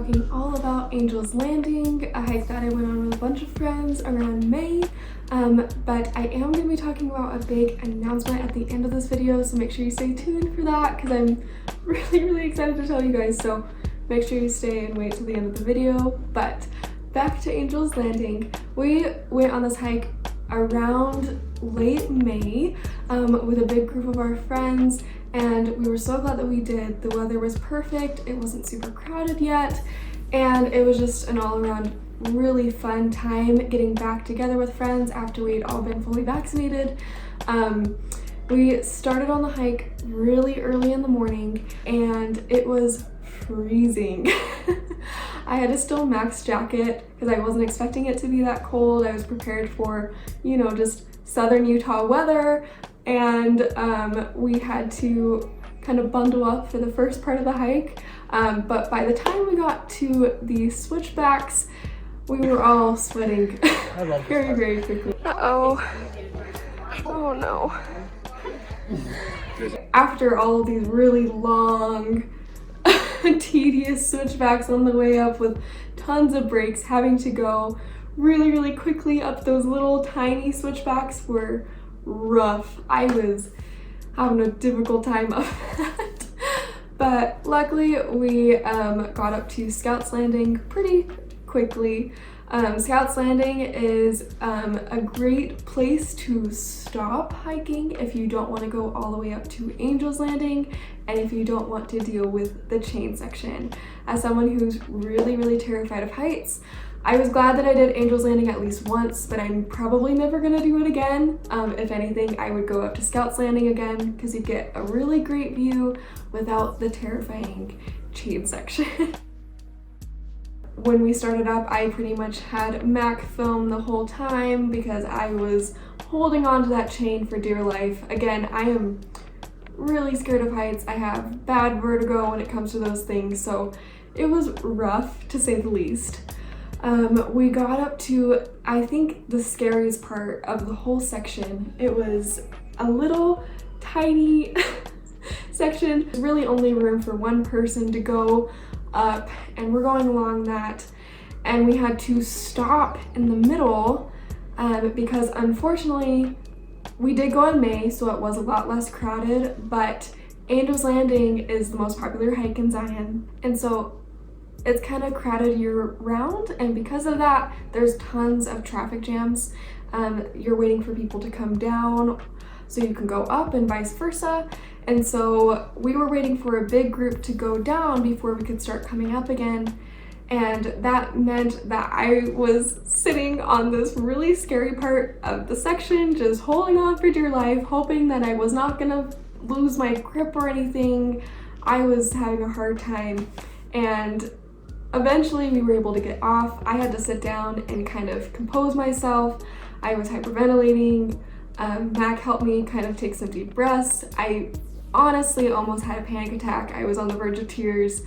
talking all about Angel's Landing, a hike that I went on with a bunch of friends around May. But I am going to be talking about a big announcement at the end of this video, so make sure you stay tuned for that because I'm really excited to tell you guys. So make sure you stay and wait till the end of the video. But back to Angel's Landing. We went on this hike around late May with a big group of our friends, and we were so glad that we did. The weather was perfect, it wasn't super crowded yet, and it was just an all-around really fun time getting back together with friends after we'd all been fully vaccinated. We started on the hike really early in the morning and it was freezing. I had a still max jacket because I wasn't expecting it to be that cold. I was prepared for, you know, just southern Utah weather, and we had to kind of bundle up for the first part of the hike. But by the time we got to the switchbacks, we were all sweating very quickly. Oh no. After all of these really long, tedious switchbacks on the way up with tons of breaks, having to go really quickly up those little tiny switchbacks were rough. I was having a difficult time of that. But luckily we got up to Scouts Landing pretty quickly. Scouts Landing is a great place to stop hiking if you don't want to go all the way up to Angel's Landing and if you don't want to deal with the chain section. As someone who's really terrified of heights, I was glad that I did Angel's Landing at least once, but I'm probably never gonna do it again. If anything, I would go up to Scouts Landing again because you get a really great view without the terrifying chain section. When we started up, I pretty much had Mac film the whole time because I was holding on to that chain for dear life. Again, I am really scared of heights. I have bad vertigo when it comes to those things, so it was rough to say the least. We got up to, I think, the scariest part of the whole section. It was a little tiny section, really only room for one person to go up, and we're going along that, and we had to stop in the middle because unfortunately we did go in May, so it was a lot less crowded, but Angel's Landing is the most popular hike in Zion, and so it's kind of crowded year-round, and because of that there's tons of traffic jams. You're waiting for people to come down so you can go up and vice versa. And so we were waiting for a big group to go down before we could start coming up again. And that meant that I was sitting on this really scary part of the section, just holding on for dear life, hoping that I was not gonna lose my grip or anything. I was having a hard time. And eventually we were able to get off. I had to sit down and kind of compose myself. I was hyperventilating. Mac helped me kind of take some deep breaths. I honestly almost had a panic attack. I was on the verge of tears.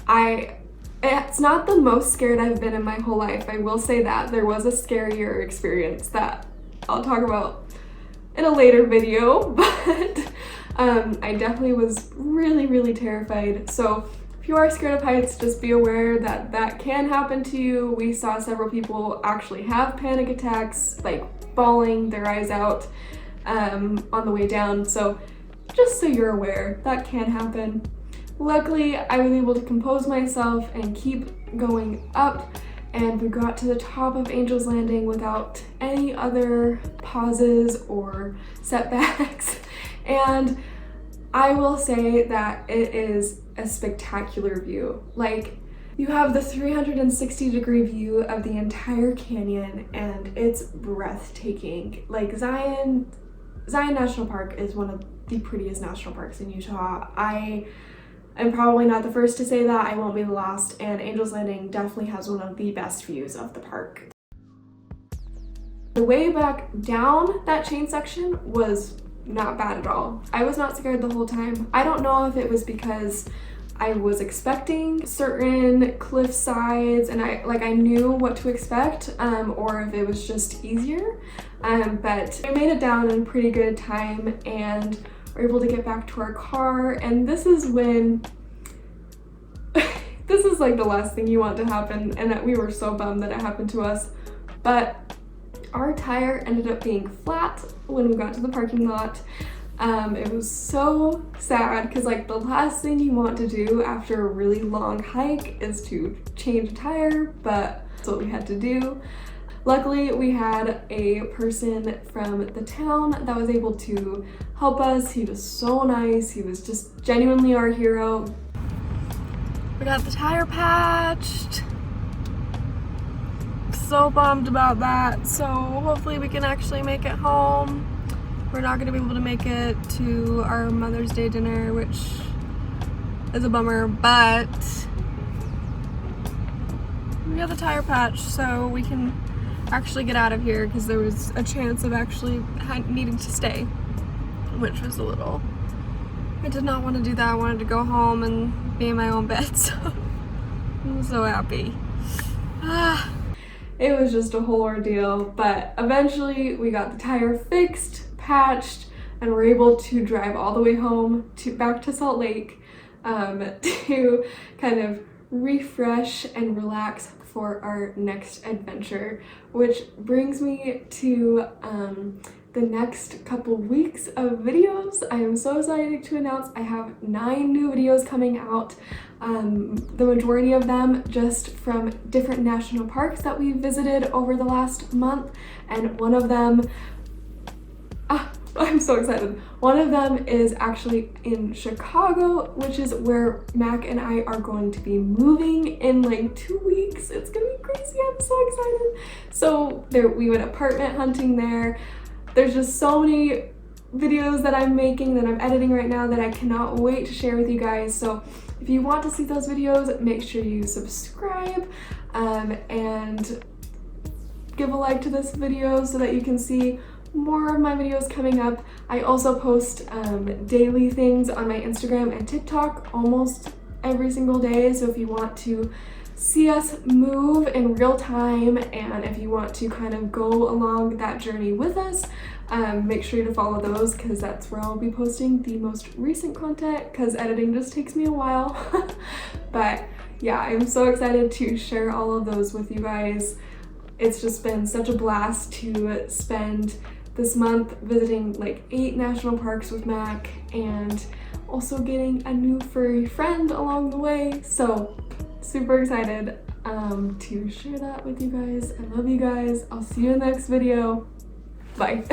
It's not the most scared I've been in my whole life. I will say that. There was a scarier experience that I'll talk about in a later video, but I definitely was really terrified. So if you are scared of heights, just be aware that that can happen to you. We saw several people actually have panic attacks, like bawling their eyes out on the way down. So just so you're aware, that can happen. Luckily, I was able to compose myself and keep going up, and we got to the top of Angel's Landing without any other pauses or setbacks. And I will say that it is a spectacular view. Like, you have the 360-degree view of the entire canyon, and it's breathtaking. Like, Zion National Park is one of the prettiest national parks in Utah. I am probably not the first to say that, I won't be the last, and Angel's Landing definitely has one of the best views of the park. The way back down that chain section was not bad at all. I was not scared the whole time. I don't know if it was because I was expecting certain cliff sides and I knew what to expect, or if it was just easier. But we made it down in pretty good time and were able to get back to our car, and this is when this is like the last thing you want to happen, and we were so bummed that it happened to us. But our tire ended up being flat when we got to the parking lot. It was so sad because like the last thing you want to do after a really long hike is to change a tire, but that's what we had to do. Luckily, we had a person from the town that was able to help us. He was so nice. He was just genuinely our hero. We got the tire patched. So bummed about that. So hopefully we can actually make it home. We're not going to be able to make it to our Mother's Day dinner, which is a bummer, but we got the tire patch so we can actually get out of here because there was a chance of actually needing to stay, which was a little, I did not want to do that. I wanted to go home and be in my own bed, so I'm so happy. It was just a whole ordeal, but eventually we got the tire fixed, patched, and we're able to drive all the way home back to Salt Lake to kind of refresh and relax for our next adventure, which brings me to the next couple weeks of videos. I am so excited to announce I have 9 new videos coming out. The majority of them just from different national parks that we visited over the last month, and one of them, I'm so excited. One of them is actually in Chicago, which is where Mac and I are going to be moving in like 2 weeks. It's gonna be crazy, I'm so excited. So we went apartment hunting there. There's just so many videos that I'm making, that I'm editing right now, that I cannot wait to share with you guys. So if you want to see those videos, make sure you subscribe and give a like to this video so that you can see more of my videos coming up. I also post daily things on my Instagram and TikTok almost every single day, so if you want to see us move in real time and if you want to kind of go along that journey with us, make sure to follow those because that's where I'll be posting the most recent content because editing just takes me a while. But yeah, I'm so excited to share all of those with you guys. It's just been such a blast to spend this month visiting like 8 national parks with Mac and also getting a new furry friend along the way. So super excited to share that with you guys. I love you guys. I'll see you in the next video. Bye.